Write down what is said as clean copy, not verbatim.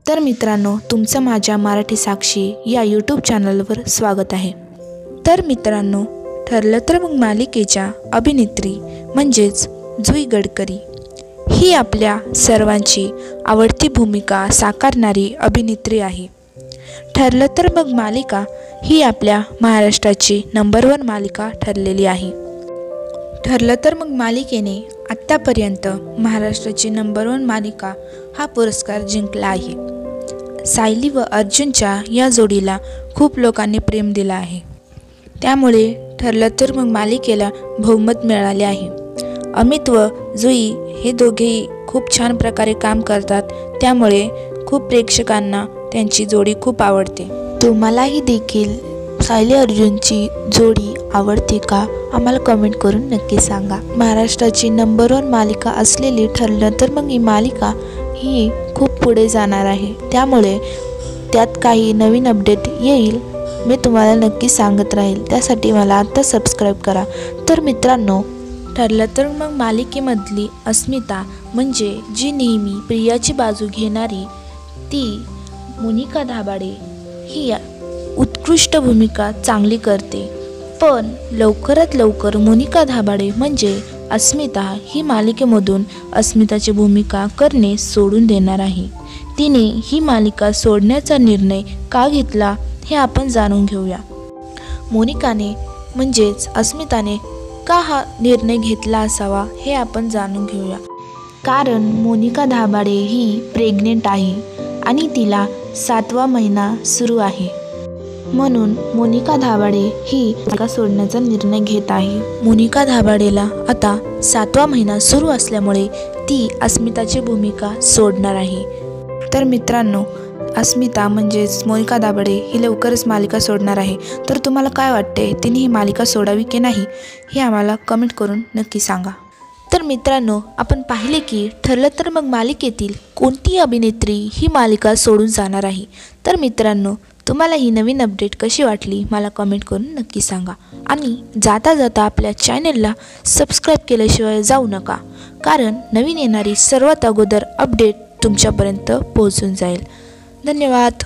तर मित्रांनो, तुमचं माझ्या मराठी साक्षी या यूट्यूब चॅनलवर स्वागत आहे। तर मित्रांनो, ठरलं तर मग मालिकेच्या अभिनेत्री म्हणजेच जुई गडकरी ही आपल्या सर्वांची आवडती भूमिका साकारणारी अभिनेत्री आहे। ठरलं तर मग मालिका ही आपल्या महाराष्ट्राची नंबर 1 मालिका ठरलेली आहे। ठरलं तर मग मालिकेने आत्तापर्यंत महाराष्ट्राची नंबर 1 मालिका हा पुरस्कार जिंकला आहे। सायली व अर्जुनच्या या जोडीला खूप लोकांनी प्रेम दिलं आहे, त्यामुळे ठरलं तर मग मालिकेला बहुमत मिळाले आहे। अमित व जुई हे दोघेही खूप छान प्रकारे काम करतात, त्यामुळे खूप प्रेक्षकांना त्यांची जोडी खूप आवडते। तुम्हालाही देखील सायली अर्जुनची जोडी आवडते का? आम्हाला कमेंट करून नक्की सांगा। महाराष्ट्राची नंबर 1 मालिका असलेली ठरलं तर मग ही मालिका ही खूप पुढे जाणार आहे, त्यामुळे त्यात काही नवीन अपडेट येईल मी तुम्हाला नक्की सांगत राहील। त्यासाठी मला आता सबस्क्राईब करा। तर मित्रांनो, ठरलं तर मग मालिकेमधली अस्मिता म्हणजे जी नेहमी प्रियाची बाजू घेणारी ती मोनिका धाबाडे ही उत्कृष्ट भूमिका चांगली करते, पण लवकरात लवकर मोनिका धाबाडे म्हणजे अस्मिता ही मालिकेमधून अस्मिताची भूमिका करणे सोडून देणार आहे। तिने ही मालिका सोडण्याचा निर्णय का घेतला हे आपण जाणून घेऊया। मोनिकाने म्हणजेच अस्मिताने का हा निर्णय घेतला असावा हे आपण जाणून घेऊया। कारण मोनिका धाबाडे ही प्रेग्नेंट आहे आणि तिला 7वा महिना सुरू आहे, म्हणून मोनिका धाबाडे ही मालिका सोडण्याचा निर्णय घेत आहे। मोनिका धाबाडेला आता 7वा महिना सुरू असल्यामुळे ती अस्मिताची भूमिका सोडणार आहे। तर मित्रांनो, अस्मिता म्हणजेच मोनिका धाबाडे ही लवकरच मालिका सोडणार आहे। तर तुम्हाला काय वाटते, तिने ही मालिका सोडावी की नाही हे आम्हाला कमेंट करून नक्की सांगा। तर मित्रांनो, आपण पाहिले की ठरलं तर मग मालिकेतील कोणती अभिनेत्री ही मालिका सोडून जाणार आहे। तर मित्रांनो, तुम्हाला ही नवीन अपडेट कशी वाटली मला कमेंट करून नक्की सांगा। आणि जाता जाता आपल्या चॅनलला सबस्क्राईब केल्याशिवाय जाऊ नका, कारण नवीन येणारी सर्वात अगोदर अपडेट तुमच्यापर्यंत पोहोचून जाईल। धन्यवाद।